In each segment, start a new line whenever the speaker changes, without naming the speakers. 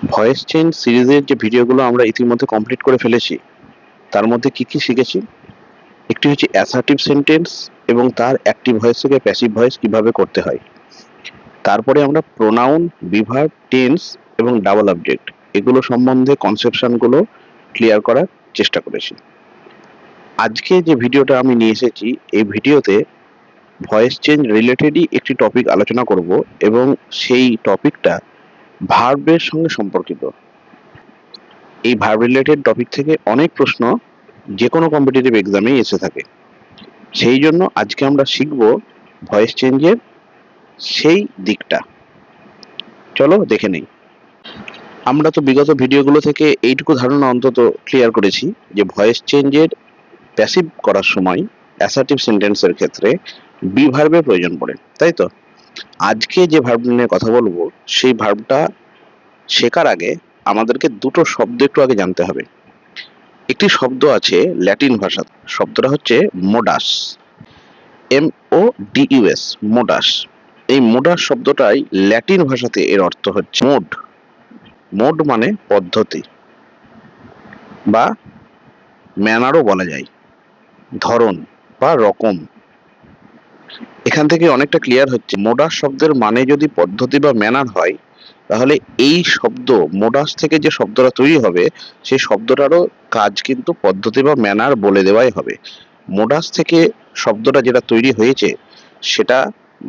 Voice change সিরিজের যে ভিডিওগুলো আমরা ইতিমধ্যে কমপ্লিট করে ফেলেছি, তার মধ্যে কি কি শিখেছি? একটি হচ্ছে অ্যাসার্টিভ সেন্টেন্স এবং তার অ্যাক্টিভ ভয়েস থেকে প্যাসিভ ভয়েস কিভাবে করতে হয়। তারপরে আমরা প্রোনাউন, বিভার্ব, টেন্স এবং ডাবল অবজেক্ট এগুলো সম্বন্ধে কনসেপশনগুলো ক্লিয়ার করার চেষ্টা করেছি। আজকে যে ভিডিওটা আমি নিয়ে এসেছি, এই ভিডিওতে ভয়েস চেঞ্জ রিলেটেডই একটি টপিক আলোচনা করব এবং সেই টপিকটা ভার্বের সঙ্গে সম্পর্কিত। এই ভার্ব রিলেটেড টপিক থেকে অনেক প্রশ্ন যে কোনো কম্পিটিটিভ এক্সামেই এসে থাকে। সেই জন্য আজকে আমরা শিখব ভয়েস চেঞ্জের সেই দিকটা। চলো দেখে নেই। আমরা তো বিগত ভিডিওগুলো থেকে এইটুকু ধারণা অন্তত ক্লিয়ার করেছি যে ভয়েস চেঞ্জের প্যাসিভ করার সময় অ্যাসার্টিভ সেন্টেন্সের ক্ষেত্রে বি ভার্বের প্রয়োজন পড়ে, তাই তো? আজকে যে ভার্ব নিয়ে কথা বলবো সেই ভার্বটা শেখার আগে আমাদেরকে দুটো শব্দ একটু আগে জানতে হবে। একটি শব্দ আছে ল্যাটিন ভাষা, শব্দটা হচ্ছে মোডাস, MODUS, মোডাস। এই মোডাস শব্দটাই ল্যাটিন ভাষাতে এর অর্থ হচ্ছে মোড। মোড মানে পদ্ধতি বা ম্যানারও বলা যায়, ধরন বা রকম। এখান থেকে অনেকটা ক্লিয়ার হচ্ছে মোডাস শব্দের মানে যদি পদ্ধতি বা ম্যানার হয়, তাহলে এই শব্দ মোডাস থেকে যে শব্দটা তৈরি হবে সেই শব্দটারও কাজ কিন্তু পদ্ধতি বা ম্যানার বলে দেওয়াই হবে। মোডাস থেকে শব্দটা যেটা তৈরি হয়েছে সেটা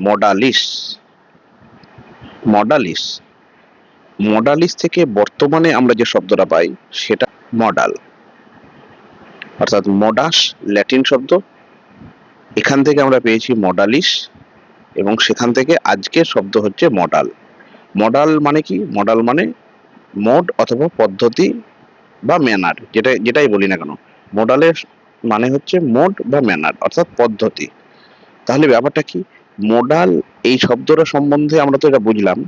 মডালিস। মডালিস মডালিস থেকে বর্তমানে আমরা যে শব্দটা পাই সেটা মডাল, অর্থাৎ মোডাস ল্যাটিন শব্দ, এখান থেকে আমরা পেয়েছি মডালিস এবং সেখান থেকে আজকের শব্দ হচ্ছে মডাল। মডাল মানে কি? মডাল মানে মোড অথবা পদ্ধতি বা ম্যানার, যেটাই বলি না কেন, মডালের মানে হচ্ছে মোড বা ম্যানার অর্থাৎ পদ্ধতি। তাহলে ব্যাপারটা কি? মোডাল এই শব্দটা সম্বন্ধে আমরা তো এটা বুঝলাম।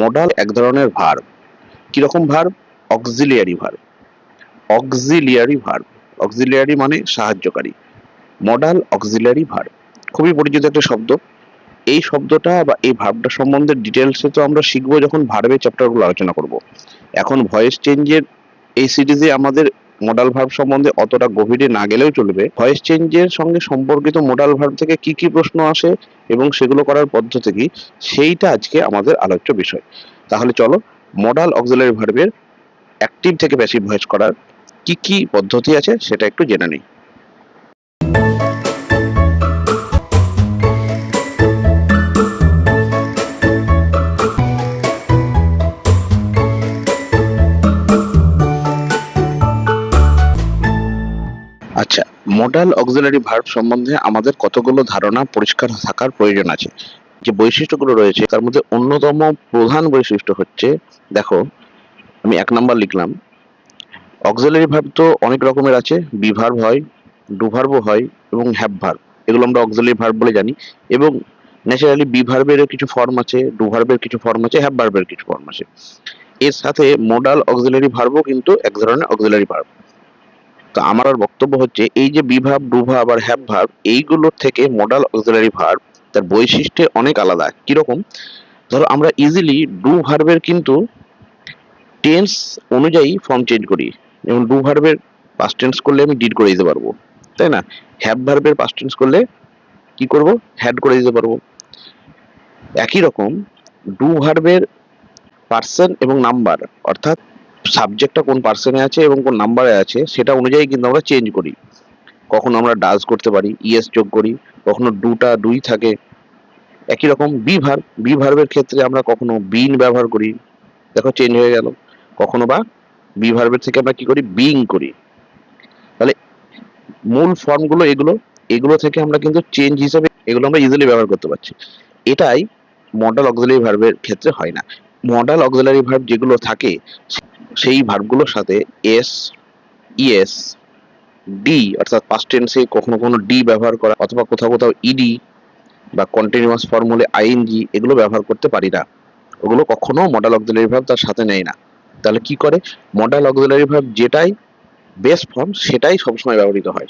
মোডাল এক ধরনের ভার্ব। কিরকম verb? Auxiliary verb. Auxiliary verb, auxiliary মানে সাহায্যকারী। মডাল অক্সিলিয়ারি ভার্ব খুবই পরিচিত একটা শব্দ। এই শব্দটা বা এই ভার্বটা সম্বন্ধে ডিটেলসে তো আমরা শিখবো যখন ভার্বের চ্যাপ্টারগুলো আলোচনা করব। এখন ভয়েস চেঞ্জের এই সিরিজে আমাদের মডাল ভার্ব সম্বন্ধে অতটা গভীরে না গেলেও চলবে। ভয়েস চেঞ্জের সঙ্গে সম্পর্কিত মডাল ভার্ব থেকে কি কি প্রশ্ন আসে এবং সেগুলো করার পদ্ধতি কি, সেইটা আজকে আমাদের আলোচ্য বিষয়। তাহলে চলো মডাল অক্সিলারি ভার্বের অ্যাক্টিভ থেকে প্যাসিভ ভয়েস করার কি কি পদ্ধতি আছে সেটা একটু জেনে নিই। আচ্ছা, মডাল অক্সিলারি ভার্ব সম্বন্ধে আমাদের কতগুলো ধারণা পরিষ্কার থাকার প্রয়োজন আছে। যে বৈশিষ্ট্যগুলো রয়েছে তার মধ্যে অন্যতম প্রধান বৈশিষ্ট্য হচ্ছে, দেখো আমি 1 নাম্বার লিখলাম, অক্সিলারি ভার্ব তো অনেক রকমের আছে। বি ভার্ব হয়, ডু ভার্বও হয় এবং হ্যাভ ভার্ব, এগুলো আমরা অক্সিলারি ভার্ব বলে জানি। এবং ন্যাচারালি বি ভার্বেরও কিছু ফর্ম আছে, ডু ভার্বের কিছু ফর্ম আছে, হ্যাভ ভার্বের কিছু ফর্ম আছে। এর সাথে মডাল অক্সিলারি ভার্বও কিন্তু এক ধরনের অক্সিলারি ভার্ব। তো আমার আর বক্তব্য হচ্ছে এই যে বি ভার্ব, ডু ভার্ব আর হ্যাভ ভার্ব, এইগুলোর থেকে মডাল অক্সিলারি ভার্ব তার বৈশিষ্ট্যে অনেক আলাদা। কিরকম? ধরো আমরা ইজিলি ডু ভার্বের কিন্তু টেন্স অনুযায়ী ফর্ম চেঞ্জ করি। যেমন ডু ভার্বের পাস্ট টেন্স করলে আমি ডিড করে দিতে পারবো, তাই না? হ্যাভ ভার্বের পাস্ট টেন্স করলে কি করব? হ্যাড করে দিতে পারবো। একই রকম ডু ভার্বের পার্সন এবং নাম্বার, অর্থাৎ সাবজেক্টটা কোন পার্সনে আছে এবং কোন নাম্বারে আছে সেটা অনুযায়ী কিন্তু আমরা চেঞ্জ করি। কখনো আমরা ডাজ করতে পারি, ইএস যোগ করি, কখনো ডুটা ডুই থাকে। একই রকম বি ভার্বের ক্ষেত্রে আমরা কখনো বিন ব্যবহার করি, দেখো চেঞ্জ হয়ে গেল। কখনো বা বি ভার্বের থেকে আমরা কি করি? বিং করি। তাহলে মূল ফর্মগুলো এগুলো, এগুলো থেকে আমরা কিন্তু চেঞ্জ হিসেবে এগুলো আমরা ইজিলি ব্যবহার করতে পারছি। এটাই মডাল অক্সিলারি ভার্বের ক্ষেত্রে হয় না। মডাল অক্সিলারি ভার্ব যেগুলো থাকে সেই ভার্বগুলোর সাথে এস, ইএস, ডি অর্থাৎ পাস্ট টেন্সে কখনো কখনো ডি ব্যবহার করা অথবা কোথাও কোথাও ইডি বা কন্টিনিউয়াস ফর্ম হলে আইএনজি, এগুলো ব্যবহার করতে পারি না। ওগুলো কখনো মডাল অক্সিলারি ভার্ব তার সাথে নেয় না। তাহলে কি করে? মডাল অক্সিলারি ভার্ব যেটাই বেস ফর্ম সেটাই সবসময় ব্যবহৃত হয়।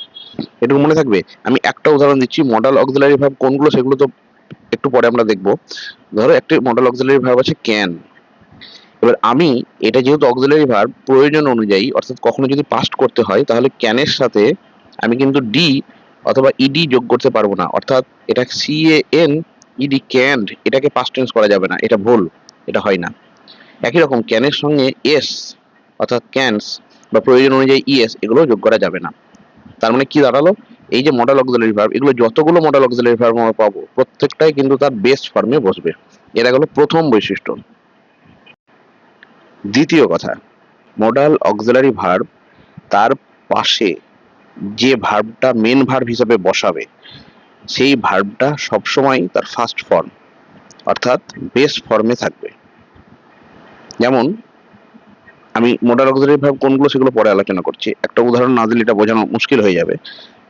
এটুকু মনে থাকবে। আমি একটা উদাহরণ দিচ্ছি, মডাল অক্সিলারি ভার্ব কোনগুলো সেগুলো তো একটু পরে আমরা দেখব। ধরো একটি মডাল অক্সিলারি ভার্ব আছে ক্যান। এবার আমি এটা যেহেতু অক্সিলারি ভার্ব, প্রয়োজন অনুযায়ী অর্থাৎ কখনো যদি পাস্ট করতে হয় তাহলে ক্যানের সাথে আমি কিন্তু ডি অথবা ইডি যোগ করতে পারবো না, অর্থাৎ এটা CAN ইডি ক্যান্ড, এটাকে পাস্ট টেন্স করা যাবে না, এটা ভুল, এটা হয় না। একই রকম ক্যানের সঙ্গে এস অর্থাৎ ক্যানস বা প্রয়োজন অনুযায়ী ইএস এগুলো যোগ করা যাবে না। তার মানে কি দাঁড়ালো, এই যে মডাল অক্সিলারি ভার্ব, এগুলো যতগুলো মডাল অক্সিলারি ভার্ব আমরা পাবো প্রত্যেকটাই কিন্তু তার বেস্ট ফর্মে বসবে। এটা হলো প্রথম বৈশিষ্ট্য। দ্বিতীয় কথা, মডাল অক্সিলারি ভার্ব তার পাশে যে ভার্বটা মেন ভার্ব হিসেবে বসাবে সেই ভার্বটা সবসময় তার ফার্স্ট ফর্ম অর্থাৎ বেস ফর্মে থাকবে। যেমন আমি মডাল অক্সিলারি ভার্ব কোনগুলো সেগুলো পরে আলোচনা করছি, একটা উদাহরণ না দিলে এটা বোঝানো মুশকিল হয়ে যাবে।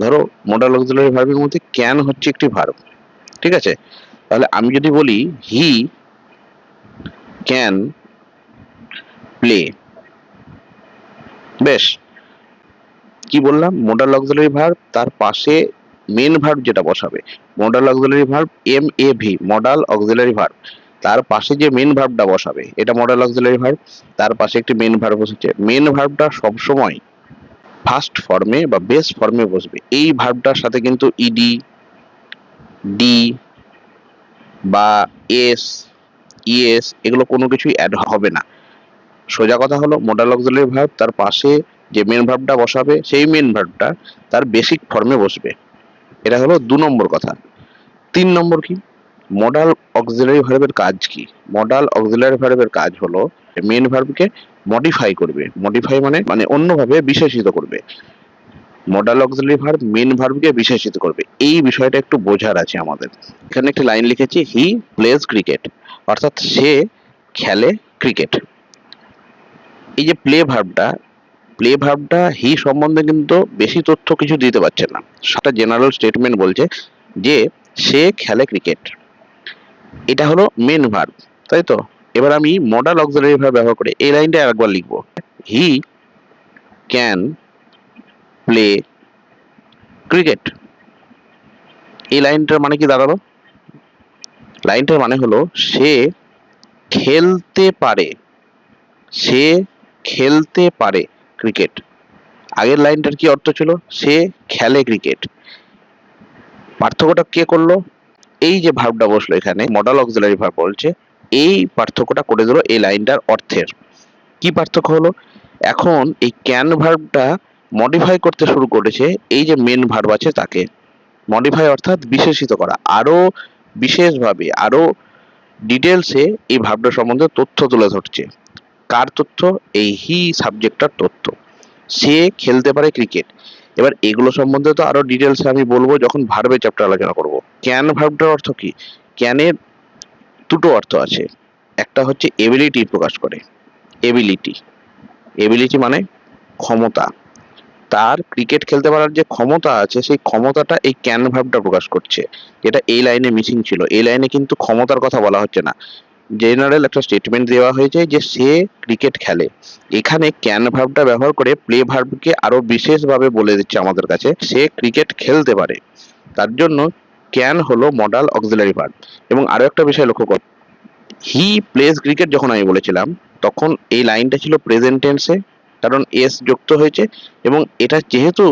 ধরো মডাল অক্সিলারি ভার্বের মধ্যে ক্যান হচ্ছে একটি ভার্ব, ঠিক আছে? তাহলে আমি যদি বলি হি ক্যান প্লে, বেশ, কি বললাম, মডাল অক্সিলারি ভার্ব তার পাশে মেন ভার্ব যেটা বসাবে, modal auxiliary verb MAV, modal auxiliary verb তার পাশে যে মেন ভার্বটা বসাবে এটা মডাল অক্সিলারি ভার্ব, তার পাশে একটি মেন ভার্ব বসেছে, মেন ভার্বটা সবসময় ফার্স্ট ফর্মে বা বেস ফর্মে বসবে। এই ভার্বটার সাথে কিন্তু ইডি, ডি বা এস, ইএস এগুলো কোনো কিছুই অ্যাড হবে না। সোজা কথা হলো মডাল অক্সিলারি ভার্ব তার পাশে যে মেন ভার্বটা বসাবে সেই মেন ভার্বটা তার বেসিক ফর্মে বসবে। এটা হলো 2 নম্বর কথা। 3 নম্বর কি, মডাল অক্সিলারি ভার্বের কাজ কি? মডাল অক্সিলারি ভার্বের কাজ হলো মেন ভার্বকে মডিফাই করবে। মডিফাই মানে অন্যভাবে বিশেষিত করবে। মডাল অক্সিলারি ভার্ব মেন ভার্বকে বিশেষিত করবে, এই বিষয়টা একটু বোঝার আছে আমাদের। এখানে একটি লাইন লিখেছি, হি প্লেজ ক্রিকেট, অর্থাৎ সে খেলে ক্রিকেট। এই যে প্লে ভার্বটা হি সম্বন্ধে কিন্তু বেশি তথ্য কিছু দিতে পারছে না, সেটা জেনারেল স্টেটমেন্ট বলছে যে সে খেলে ক্রিকেট, এটা হলো মেন ভার্ব, তাই তো? এবার আমি মডাল অক্সিলারি ভার্ব ব্যবহার করে এই লাইনটা আরেকবার লিখবো, হি ক্যান প্লে ক্রিকেট। এই লাইনটার মানে কি দাঁড়ালো? লাইনটার মানে হলো সে খেলতে পারে, সে খেলতে পারে ক্রিকেট। আগের লাইনটার কি অর্থ ছিল? সে খেলে ক্রিকেট। পার্থক্যটা কে করলো? এই যে ভার্বটা বসলো এখানে, মডাল অক্সিলারি ভার্ব বলছে, এই পার্থক্যটা করে দিল এই লাইনটার অর্থের। কি পার্থক্য হলো? এখন এই ক্যান ভার্বটা মডিফাই করতে শুরু করেছে এই যে মেন ভার্ব আছে তাকে। মডিফাই অর্থাৎ বিশেষিত করা, আরো বিশেষভাবে আরো ডিটেলসে এই ভার্বটা সম্বন্ধে তথ্য তুলে ধরছে। কার তথ্য? এই হি সাবজেক্টটার তথ্য। সে খেলতে পারে ক্রিকেট। এবার এগুলো সম্বন্ধে তো আরো ডিটেলসে আমি বলবো যখন ভার্বের চ্যাপ্টার আলোচনা করব। ক্যান ভার্বটার অর্থ কি? ক্যানের দুটো অর্থ আছে, একটা হচ্ছে এবিলিটি প্রকাশ করে, এবিলিটি, এবিলিটি মানে ক্ষমতা, তার ক্রিকেট খেলতে পারার যে ক্ষমতা আছে সেই ক্ষমতাটা এই ক্যান ভার্বটা প্রকাশ করছে, যেটা এই লাইনে মিসিং ছিল। এই লাইনে কিন্তু ক্ষমতার কথা বলা হচ্ছে না, জেনারেল একটা স্টেটমেন্ট দেওয়া হয়েছে যে সে ক্রিকেট খেলে। এখানে ক্যান ভার্বটা ব্যবহার করে প্লে ভার্বকে আরো বিশেষভাবে বলে দিচ্ছে আমাদের কাছে সে ক্রিকেট খেলতে পারে, তার জন্য ক্যান হলো মডাল অক্সিলারি ভার্ব। এবং আরো একটা বিষয় লক্ষ্য কর, হি প্লেজ ক্রিকেট যখন আমি বলেছিলাম তখন এই লাইনটা ছিল প্রেজেন্ট টেন্সে, কারণ এস যুক্ত হয়েছে, এবং এটা যেহেতু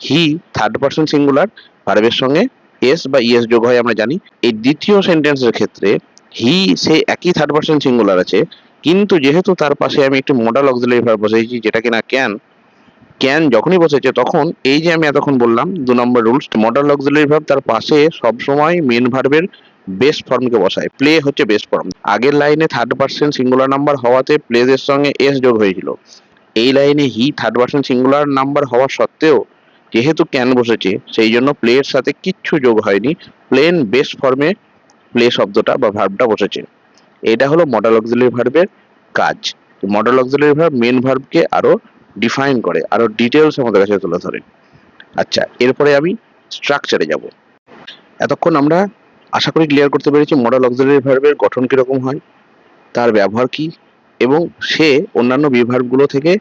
হি থার্ড পারসন সিঙ্গুলার, ভার্বের সঙ্গে এস বা ইএস যোগ হয় আমরা জানি। এই দ্বিতীয় সেন্টেন্সের ক্ষেত্রে হি সে একই থার্ড পারসন সিঙ্গুলার আছে, কিন্তু যেহেতু তার পাশে আমি একটি মডাল অক্সিলারি ভার্ব বসাইছি যেটা কিনা ক্যান, ক্যান যখনই বসেছে তখন এই যে আমি এতক্ষণ বললাম 2 নম্বর রুলস, মডাল অক্সিলারি ভার্ব তার পাশে সবসময় মেন ভার্বের বেস ফর্মকে বসায়। প্লে হচ্ছে বেস ফর্ম। আগের লাইনে থার্ড পারসন সিঙ্গুলার নাম্বার হওয়াতে প্লেজ এর সঙ্গে এস যোগ হয়েছিল, এই লাইনে he third person singular number হওয়া সত্ত্বেও যেহেতু ক্যান বসেছে সেই জন্য প্লে এর সাথে কিচ্ছু যোগ হয়নি, প্লেন বেস ফর্মে প্লে শব্দটা বা ভার্বটা বসেছে। এটা হলো মডাল অক্সিলারি ভার্বের কাজ। মডাল অক্সিলারি ভার্ব মেন ভার্বকে আরো ডিফাইন করে, আরো ডিটেলস আমাদের কাছে তুলে ধরে। আচ্ছা, এরপরে আমি স্ট্রাকচারে যাব। এতক্ষণ আমরা আশা করি ক্লিয়ার করতে পেরেছি মডাল অক্সিলারি ভার্বের গঠন কিরকম হয়, তার ব্যবহার কি, এবং সে অন্যান্য বিভার্বগুলো থেকে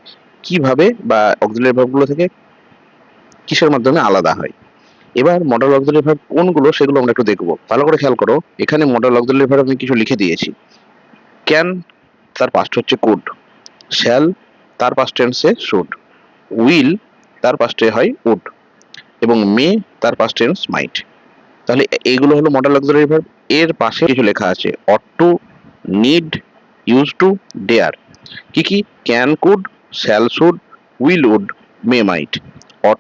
কিভাবে বা অক্সিলারি ভার্বগুলো থেকে কিসের মাধ্যমে আলাদা হয়। এবার মডাল অক্সিলারি ভার্ব কোনগুলো সেগুলো আমরা একটু দেখবো। ভালো করে খেয়াল করো, এখানে মডাল অক্সিলারি ভার্ব আমি কিছু লিখে দিয়েছি। ক্যান তার পাস্ট হচ্ছে কুড, শ্যাল তার পাস্ট টেন্সে শুড, উইল তার পাস্টে হয় উড, এবং মে তার পাস্ট টেন্স মাইট। তাহলে এইগুলো হলো মডাল অক্সিলারি ভার্ব। এর পাশে কিছু লেখা আছে, ought to, need, use to, dare. কি কি? Can, could, shall, should, will, would, may, might. Ought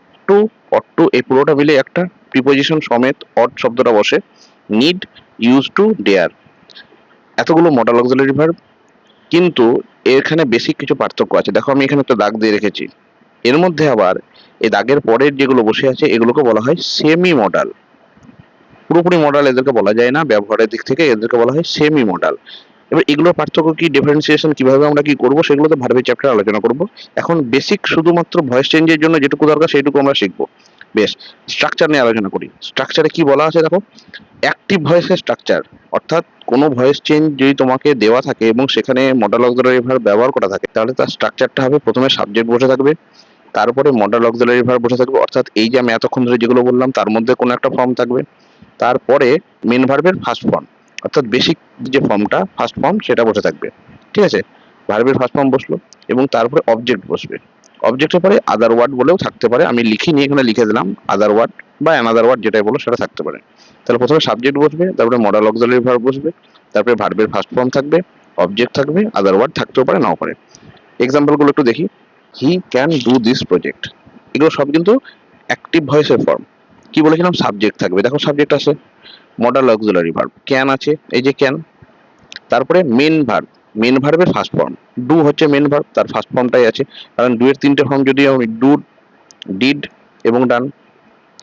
to এই পুরোটা মিলে একটা প্রিপোজিশন সমেত অট শব্দটা বসে। নিড, ইউজ টু, ডেয়ার, এতগুলো মডাল অক্সিলারি ভার্ব। কিন্তু এখানে বেসিক কিছু পার্থক্য আছে। দেখো আমি এখানে একটা দাগ দিয়ে রেখেছি, এর মধ্যে আবার এই দাগের পরের যেগুলো বসে আছে এগুলোকে বলা হয় সেমি মডাল। পুরোপুরি মডাল এদেরকে বলা যায় না, ব্যবহারের দিক থেকে এদেরকে বলা হয় সেমি মডাল। এবার এগুলোর পার্থক্য কি, ডিফারেন্সিয়েশন কিভাবে আমরা কি করব সেগুলো তো ভার্বের চ্যাপ্টারে আলোচনা করব। এখন বেসিক শুধুমাত্র ভয়েস চেঞ্জের জন্য যেটুকু দরকার সেইটুকু আমরা শিখবো। বেশ, স্ট্রাকচার নিয়ে আলোচনা করি। স্ট্রাকচারে কি বলা আছে দেখো, অ্যাক্টিভ ভয়েসের স্ট্রাকচার, অর্থাৎ কোনো ভয়েস চেঞ্জ যদি তোমাকে দেওয়া থাকে এবং সেখানে মডাল অক্সিলারি ভার্ব ব্যবহার করা থাকে, তাহলে তার স্ট্রাকচারটা হবে প্রথমে সাবজেক্ট বসে থাকবে, তারপরে মডাল অক্সিলারি ভার্ব বসে থাকবে, অর্থাৎ এই যে আমি এতক্ষণ ধরে যেগুলো বললাম তার মধ্যে কোনো একটা ফর্ম থাকবে, তারপরে মেন ভার্বের ফার্স্ট ফর্ম, অর্থাৎ বেসিক যে ফর্মটা ফার্স্ট ফর্ম সেটা বসে থাকবে। ঠিক আছে, ভার্বের ফার্স্ট ফর্ম বসলো এবং তারপরে অবজেক্ট বসবে। অবজেক্টের পরে আদার ওয়ার্ড বলেও থাকতে পারে, আমি লিখিনি এখানে লিখে দিলাম আদার ওয়ার্ড বা অ্যানাদার ওয়ার্ড যেটাই বলো সেটা থাকতে পারে। তাহলে প্রথমে সাবজেক্ট বসবে, তারপরে মডাল অক্সিলারি ভার্ব বসবে, তারপরে ভার্বের ফার্স্ট ফর্ম থাকবে, অবজেক্ট থাকবে, আদার ওয়ার্ড থাকতেও পারে নাও পারে। এক্সাম্পল গুলো একটু দেখি। হি ক্যান ডু দিস প্রজেক্ট, এগুলো সব কিন্তু অ্যাক্টিভ ভয়েসের ফর্ম। কি বলেছিলাম, সাবজেক্ট থাকবে, দেখো সাবজেক্ট আছে, মডাল অক্সিলারি ভার্ব ক্যান আছে, এই যে ক্যান, তারপরে মেন ভার্ব, মেন ভার্বের ফার্স্ট ফর্ম, ডু হচ্ছে মেন ভার্ব, তার ফার্স্ট ফর্মটাই আছে, কারণ ডু এর তিনটে ফর্ম যদি আমি ডু, ডিড এবং ডান,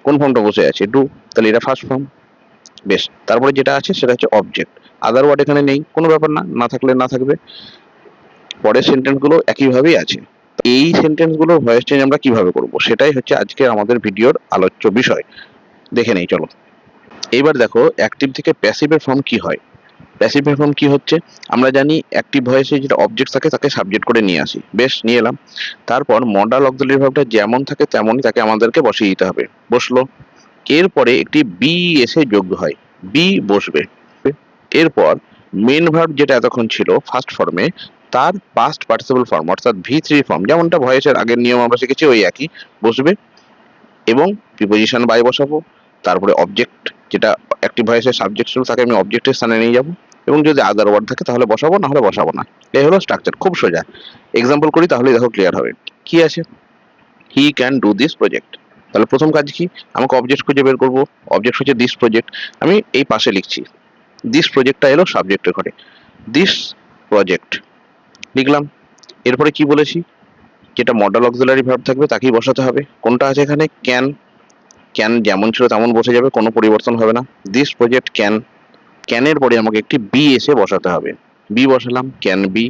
কোন ফর্মটা বসে আছে, ডু, তাহলে এটা ফার্স্ট ফর্ম। বেশ, তারপরে যেটা আছে সেটা হচ্ছে অবজেক্ট, আদার ওয়ার্ড এখানে নেই, কোনো ব্যাপার না, না থাকলে না থাকবে। পরের সেন্টেন্স গুলো একইভাবেই আছে। এই সেন্টেন্স গুলো ভয়েস চেঞ্জ আমরা কিভাবে করব সেটাই হচ্ছে আজকে আমাদের ভিডিওর আলোচ্য বিষয়। দেখে নেই চলো। এইবার দেখো অ্যাক্টিভ থেকে প্যাসিভের ফর্ম কি হয়। প্যাসিভ ফর্ম কি হচ্ছে, আমরা জানি অ্যাক্টিভ ভয়েসে যেটা অবজেক্ট থাকে তাকে সাবজেক্ট করে নিয়ে আসি, বেশ নিয়ে এলাম, তারপর মডাল অক্সিলারি ভার্বটা যেমন থাকে তেমনই তাকে আমাদেরকে বসিয়ে দিতে হবে, বসলো, এরপরে একটি বি এসে যোগ হয়, বি বসবে, এরপর মেন ভার্ব যেটা এতক্ষণ ছিল ফার্স্ট ফর্মে তার পাস্ট পার্টিসিপল ফর্ম অর্থাৎ V3 ফর্ম, যেমনটা ভয়েসের আগের নিয়ম আমরা শিখেছি ওই একই বসবে, এবং প্রিপোজিশন বাই বসাবো, তারপরে অবজেক্ট যেটা অ্যাক্টিভ ভয়েসের সাবজেক্ট ছিল তাকে আমি অবজেক্টের স্থানে নিয়ে যাব, এবং যদি আদার ওয়ার্ড থাকে তাহলে বসাবো, না হলে বসাবো না। এই হলো স্ট্রাকচার, খুব সোজা। এক্সাম্পল করি তাহলে দেখো ক্লিয়ার হবে। কি আছে, হি ক্যান ডু দিস প্রজেক্ট, তাহলে প্রথম কাজ কি, আমাকে অবজেক্ট খুঁজে বের করবো, অবজেক্ট হচ্ছে দিস প্রজেক্ট, আমি এই পাশে লিখছি, দিস প্রজেক্টটা এলো সাবজেক্টের ঘরে, দিস প্রজেক্ট লিখলাম। এরপরে কি বলেছি, যেটা মডাল অক্সিলারি ভার্ব থাকবে তাকেই বসাতে হবে, কোনটা আছে এখানে, ক্যান, ক্যান যেমন ছিল তেমন বসে যাবে, কোনো পরিবর্তন হবে না, দিস প্রজেক্ট ক্যান, ক্যানের পরে আমাকে একটি বি এসে বসাতে হবে, বি বসালাম, ক্যান বি,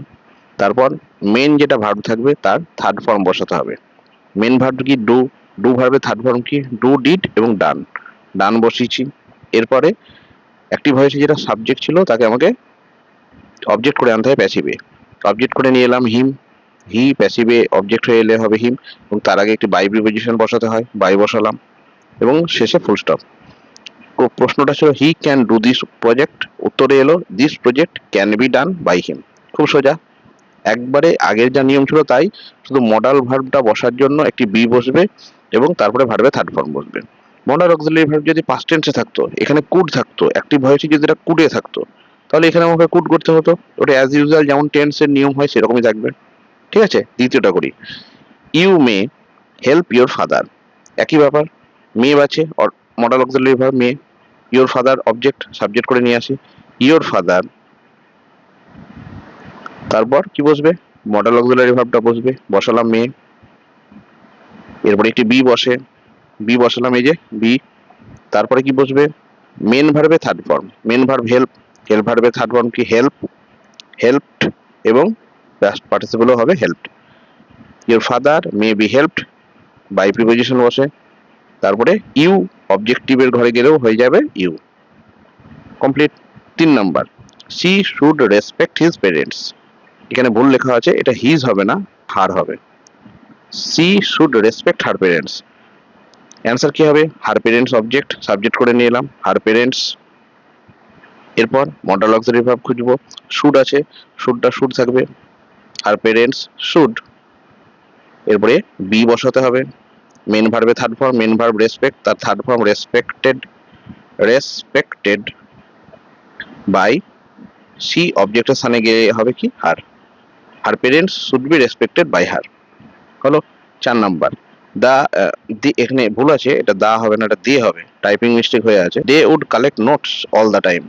তারপর মেন যেটা ভার্ব থাকবে তার থার্ড ফর্ম বসাতে হবে, মেন ভার্ব কি, ডু, ডু ভার্বের থার্ড ফর্ম কি, ডু, ডিড এবং ডান, ডান বসিয়েছি। এরপরে অ্যাক্টিভ ভয়েসে যেটা সাবজেক্ট ছিল তাকে আমাকে অবজেক্ট করে আনতে হবে প্যাসিভে, অবজেক্ট করে নিয়ে এলাম হিম, হি প্যাসিভে অবজেক্ট হয়ে এলে হবে হিম, এবং তার আগে একটি বাই প্রিপোজিশন বসাতে হয়, বাই বসালাম, এবং শেষে ফুল স্টপ। প্রশ্নটা ছিল he can do this project, উত্তরে এলো this project can be done by him. খুব সোজা, একবারে আগের যা নিয়ম ছিল তাই, শুধু মডাল ভার্বটা বসার জন্য একটি বি বসবে এবং তারপরে ভার্বে থার্ড ফর্ম বসবে। মডাল অক্সিলারি ভার্ব যদি পাস্ট টেন্সে থাকতো, এখানে কুড থাকতো, অ্যাক্টিভ ভয়েসে যদি এটা কুডে থাকতো, তাহলে এখানে আমাকে কুড করতে হতো, ওটা অ্যাজ ইউজুয়াল যেমন টেন্সের নিয়ম হয় সেরকমই থাকবে। ঠিক আছে, দ্বিতীয়টা করি। You may help your father, একই ব্যাপার, মে আছে modal auxiliary verb may, your father object subject করে নিয়ে আসি, ইউর ফাদার, তারপর কি বসবে, মডাল অক্সিলারি ভার্বটা বসবে, বসালাম মে, এরপরে একটি বি বসে, বি বসালাম, এই যে বি, তারপরে কি বসবে, মেন ভার্বে third form, main verb help, help ভার্বে থার্ড ফর্ম কি, হেল্প, হেল্পড, এবং পাস্ট পার্টিসিপলও হবে helped, your father may be helped, by preposition বসে, তারপরে ইউ অবজেক্টিভের ঘরে গেলেও হয়ে যাবে you, complete. 3 number, she should respect his parents, এখানে ভুল লেখা আছে, এটা হিজ হবে না, হার হবে, she should respect her parents, answer কি হবে, হার পেরেন্টস অবজেক্ট সাবজেক্ট করে নিয়ে এলাম, হার পেরেন্টস, এরপর মডাল অক্সিলারি ভার্ব খুঁজবো। শুড আছে, শুডটা শুড থাকবে, আর পেরেন্টস শুড। এরপরে বি বসাতে হবে। মেন ভার্বে third form, main verb respect, তার third form respected, respected by she, অবজেক্টের স্থানে গিয়ে হবে কি her, her parents should be respected by her. হলো 4 নাম্বার। দা এখানে ভুল আছে, এটা দা হবে না, এটা দিয়ে হবে, টাইপিং মিস্টেক হয়ে আছে। They would collect notes all the time.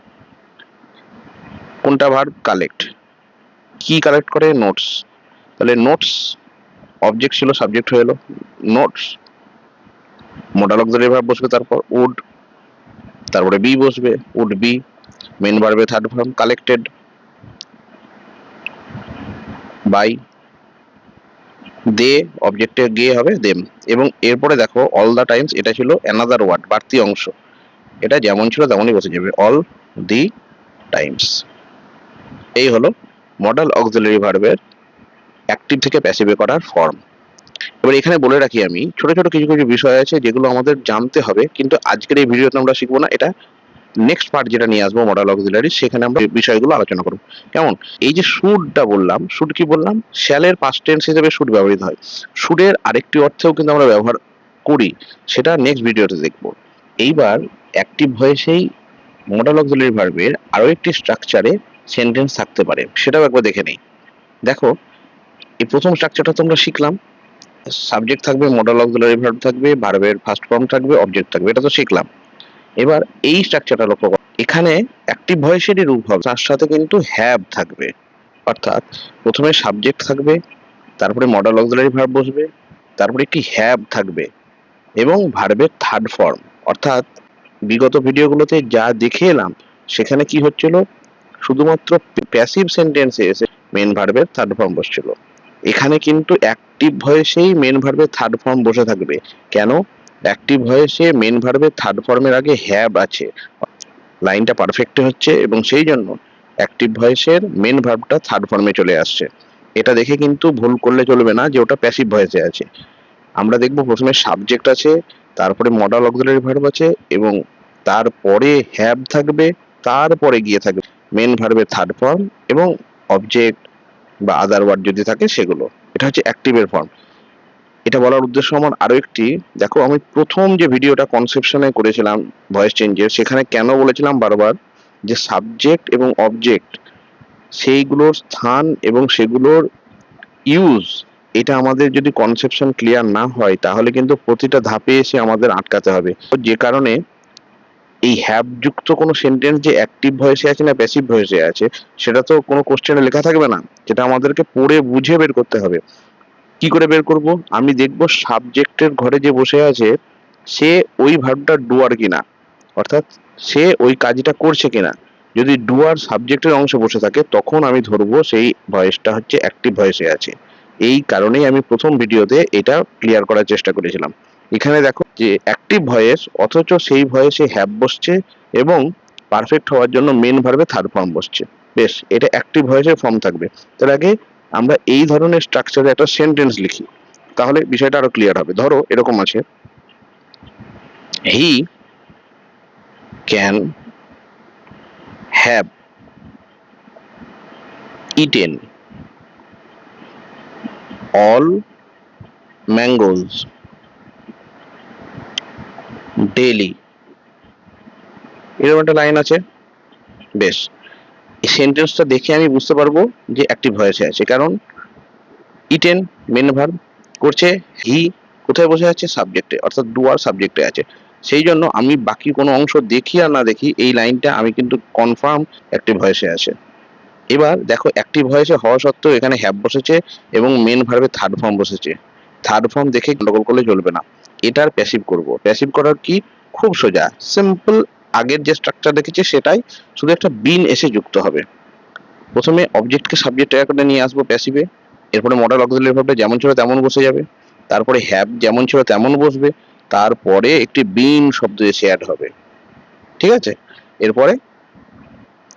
কোনটা ভার্ব? কালেক্ট। কি কালেক্ট করে? নোটস। তাহলে নোটস অবজেক্ট ছিল, সাবজেক্ট হয়ে এলো নোটস, মডাল অক্সিলারি ভার্ব বসবে, তারপর উড, তারপরে বি বসবে, উড বি, মেন ভার্বে third form collected by, they অবজেক্টে গিয়ে হবে দেম। এবং এরপরে দেখো অল দা টাইমস, এটা ছিল অ্যানাদার ওয়ার্ড, বাড়তি অংশ, এটা যেমন ছিল তেমনই বসে যাবে, অল দি টাইমস। এই হলো মডাল অক্সিলারি ভার্বের অ্যাক্টিভ থেকে প্যাসিভে করার ফর্ম। এবার এখানে বলে রাখি আমি, ছোট ছোট কিছু কিছু বিষয় আছে যেগুলো আমাদের জানতে হবে, কিন্তু আজকের এই ভিডিওতে আমরা শিখবো না, এটা নেক্সট পার্ট যেটা নিয়ে আসবো মডাল অক্সিলারি, সেখানে আমরা বিষয়গুলো আলোচনা করবো। কেমন? এই যে শুডটা বললাম, শুড কি বললাম? শ্যালের পাস্ট টেন্স হিসেবে শুড ব্যবহৃত হয়। শুডের আরেকটি অর্থেও কিন্তু আমরা ব্যবহার করি, সেটা নেক্সট ভিডিওতে দেখবো। এইবার অ্যাক্টিভ ভয়েসেই মডাল অক্সিলারি ভার্বের আরো একটি স্ট্রাকচারে সেন্টেন্স থাকতে পারে, সেটাও একবার দেখে নেই। দেখো, এই প্রথম স্ট্রাকচারটা তোমরা শিখলাম, সাবজেক্ট থাকবে, মডাল অক্সিলারি ভার্ব থাকবে, ভার্বের ফার্স্ট ফর্ম থাকবে, অবজেক্ট থাকবে, এটা তো শিখলাম। এবার এই স্ট্রাকচারটা লক্ষ্য করো, এখানে অ্যাক্টিভ ভয়েসেরই রূপ হবে, তার সাথে কিন্তু হ্যাভ থাকবে। অর্থাৎ প্রথমে সাবজেক্ট থাকবে, তারপরে মডাল অক্সিলারি ভার্ব বসবে, তারপরে একটি হ্যাভ থাকবে এবং ভার্বের থার্ড ফর্ম। অর্থাৎ বিগত ভিডিওগুলোতে যা দেখে এলাম, সেখানে কি হচ্ছিল, শুধুমাত্র প্যাসিভ সেন্টেন্সে এসে মেন ভার্বের থার্ড ফর্ম বসছিল। এখানে কিন্তু অ্যাক্টিভ ভয়েসেই মেন ভার্বের থার্ড ফর্ম বসে থাকবে। কেন? অ্যাক্টিভ ভয়েসে মেন ভার্বের থার্ড ফর্মের আগে হ্যাভ আছে, লাইনটা পারফেক্ট হচ্ছে, এবং সেই জন্য অ্যাক্টিভ ভয়েসের মেন ভার্বটা থার্ড ফর্মে চলে আসছে। এটা দেখে কিন্তু ভুল করলে চলবে না যে ওটা প্যাসিভ ভয়েসে আছে। আমরা দেখবো প্রথমে সাবজেক্ট আছে, তারপরে মডাল অক্সিলারি ভার্ব আছে, এবং তারপরে হ্যাভ থাকবে, তারপরে গিয়ে থাকবে মেন ভার্বের থার্ড ফর্ম এবং অবজেক্ট বা আদার ওয়ার্ড যদি থাকে সেগুলো। এটা হচ্ছে অ্যাক্টিভের ফর্ম। এটা বলার উদ্দেশ্য আমার আরো একটি, দেখো আমি প্রথম যে ভিডিওটা কনসেপশনে করেছিলাম ভয়েস চেঞ্জের, সেখানে কেন বলেছিলাম বারবার যে সাবজেক্ট এবং অবজেক্ট, সেইগুলোর স্থান এবং সেগুলোর ইউজ, এটা আমাদের যদি কনসেপশন ক্লিয়ার না হয়, তাহলে কিন্তু প্রতিটা ধাপে এসে আমাদের আটকাতে হবে। যে কারণে এই হ্যাভ যুক্ত কোনো সেন্টেন্স যে অ্যাক্টিভ ভয়েসে আছে না প্যাসিভ ভয়েসে আছে, সেটা তো কোনো কোশ্চেনে লেখা থাকবে না, যেটা আমাদেরকে পড়ে বুঝে বের করতে হবে। কি করে বের করব? আমি দেখব সাবজেক্টের ঘরে যে বসে আছে, সে ওই ভার্বটা ডুয়ার কিনা, অর্থাৎ সে ওই কাজটা করছে কিনা। যদি ডুয়ার সাবজেক্টের অংশে বসে থাকে, তখন আমি ধরবো সেই ভয়েসটা হচ্ছে অ্যাক্টিভ ভয়েসে আছে। এই কারণেই আমি প্রথম ভিডিওতে এটা ক্লিয়ার করার চেষ্টা করেছিলাম। এখানে দেখো যে অ্যাক্টিভ ভয়েস, অথচ সেই ভয়েসে হ্যাভ বসছে এবং পারফেক্ট হওয়ার জন্য মেন ভার্বে থার্ড ফর্ম বসছে। বেশ, এটা অ্যাক্টিভ ভয়েসের ফর্ম থাকবে। তার আগে আমরা এই ধরনের স্ট্রাকচারে একটা সেন্টেন্স লিখি, তাহলে বিষয়টা আরো ক্লিয়ার হবে। ধরো এরকম আছে, he can have eaten all mangoes daily. এরকম একটা লাইন আছে। বেশ, এই সেন্টেন্সটা দেখে আমি বুঝতে পারবো যে অ্যাক্টিভ ভয়েসে আছে, কারণ ইটেন মেন ভার্ব করছে, হি কোথায় বসে আছে? সাবজেক্টে, অর্থাৎ ডুয়ার সাবজেক্টে আছে। সেই জন্য আমি বাকি কোনো অংশ দেখি আর না দেখি, এই লাইনটা আমি কিন্তু কনফার্ম অ্যাক্টিভ ভয়েসে আছে। এবার দেখো, অ্যাক্টিভ ভয়েসে হওয়া সত্ত্বেও এখানে হ্যাভ বসেছে এবং মেন ভার্বে থার্ড ফর্ম বসেছে। থার্ড ফর্ম দেখে গন্ডগোল করলে চলবে না। এটার প্যাসিভ করব। প্যাসিভ করার কি? খুব সোজা, সিম্পল। আগের যে স্ট্রাকচার দেখেছি সেটাই, শুধু একটা বিন এসে যুক্ত হবে। প্রথমে অবজেক্টকে সাবজেক্ট করে নিয়ে আসবো প্যাসিভে, এরপরে মডাল অক্সিলারি ভার্বটা যেমন ছিল তেমন বসে যাবে, তারপরে হ্যাভ যেমন ছিল তেমন বসবে, তারপরে একটি বিন শব্দ এসে অ্যাড হবে। ঠিক আছে? এরপরে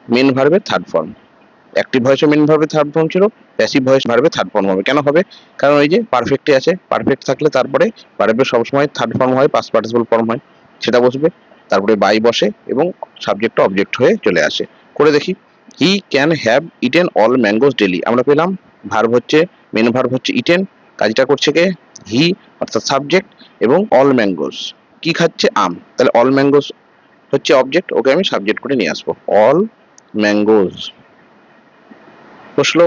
মেন ভার্বের থার্ড ফর্ম। অ্যাক্টিভ ভয়েসে মেন ভার্বের থার্ড ফর্ম ছিল, প্যাসিভ ভয়েস ভার্বের থার্ড ফর্ম হবে। কেন হবে? কারণ ওই যে পারফেক্টে আছে, পারফেক্ট থাকলে তারপরে ভার্বের সবসময় থার্ড ফর্ম হয়, পাস্ট পার্টিসিপল ফর্ম হয়, সেটা বসবে, তারপরে বাই বসে এবং সাবজেক্টটা অবজেক্ট হয়ে চলে আসে। করে দেখি। He can have eaten all mangoes daily, আমরা পেলাম ভার্ব হচ্ছে, মেন ভার্ব হচ্ছে ইটেন, কাজটা করছে কে, হি অর্থাৎ সাবজেক্ট, এবং অল ম্যাঙ্গোস কি খাচ্ছে, আম, তাহলে অল ম্যাঙ্গোস হচ্ছে অবজেক্ট, ওকে আমি সাবজেক্ট করে নিয়ে আসবো, অল ম্যাঙ্গোস বসলো।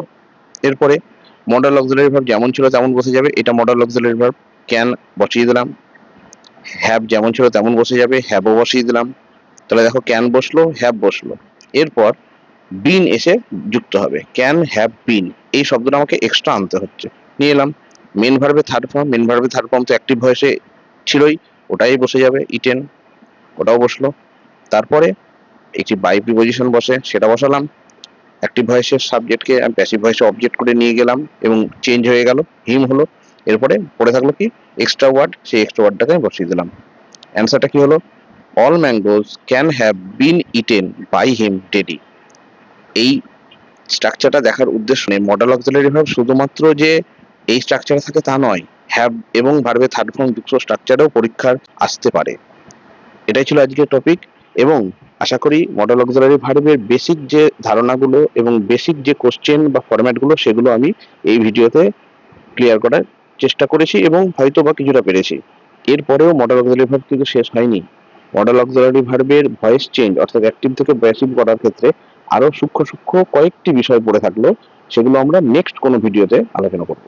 এরপরে মডাল অক্সিলারি ভার্ব যেমন ছিল তেমন বসে যাবে, এটা মডাল অক্সিলারি ভার্ব, ক্যান বসিয়ে দিলাম, হ্যাভ যেমন ছিল তেমন বসে যাবে, হ্যাভও বসিয়ে দিলাম, তাহলে দেখো ক্যান বসলো, হ্যাভ বসলো। এরপর বিন এসে যুক্ত হবে, ক্যান হ্যাভ বিন, এই শব্দটা আমাকে এক্সট্রা আনতে হচ্ছে, নিয়ে এলাম। মেন ভার্বে থার্ড ফর্ম, মেন ভার্বে থার্ড ফর্ম তো অ্যাক্টিভ ভয়েসে ছিলই, ওটাই বসে যাবে, ইটেন, ওটাও বসলো। তারপরে একটি বাই প্রিপোজিশন বসে, সেটা বসালাম, অ্যাক্টিভ ভয়েসের সাবজেক্টকে আমি প্যাসিভ ভয়েসে অবজেক্ট করে নিয়ে গেলাম এবং চেঞ্জ হয়ে গেল, হিম হলো। এরপরে পড়ে থাকলো কি, এক্সট্রা ওয়ার্ড, সেই এক্সট্রা ওয়ার্ডটাকে আমি বসিয়ে দিলাম। অ্যান্সারটা কি হলো, all mangoes can have been eaten by him daddy. এই স্ট্রাকচারটা দেখার উদ্দেশ্য নেই, মডেল অক্সিলারি ভার্ব শুধুমাত্র যে এই স্ট্রাকচারে থাকে তা নয়, হ্যাভ এবং ভার্বে থার্ড ফর্ম যুক্ত স্ট্রাকচারেও পরীক্ষার আসতে পারে। এটাই ছিল আজকের টপিক, এবং আশা করি মডেল অক্সিলারি ভার্বের বেসিক যে ধারণাগুলো এবং বেসিক যে কোশ্চেন বা ফরম্যাটগুলো সেগুলো আমি এই ভিডিওতে ক্লিয়ার করার চেষ্টা করেছি এবং হয়তো বা কিছুটা পেরেছি। এরপরেও মডেল অক্সিলারি ভার্ব কিন্তু শেষ হয়নি। মডেল অক্সিলারি ভার্বের ভয়েস চেঞ্জ অর্থাৎ অ্যাক্টিভ থেকে প্যাসিভ করার ক্ষেত্রে আরো সূক্ষ্ম সূক্ষ্ম কয়েকটি বিষয় পড়ে থাকলো, সেগুলো আমরা নেক্সট কোনো ভিডিওতে আলোচনা করব।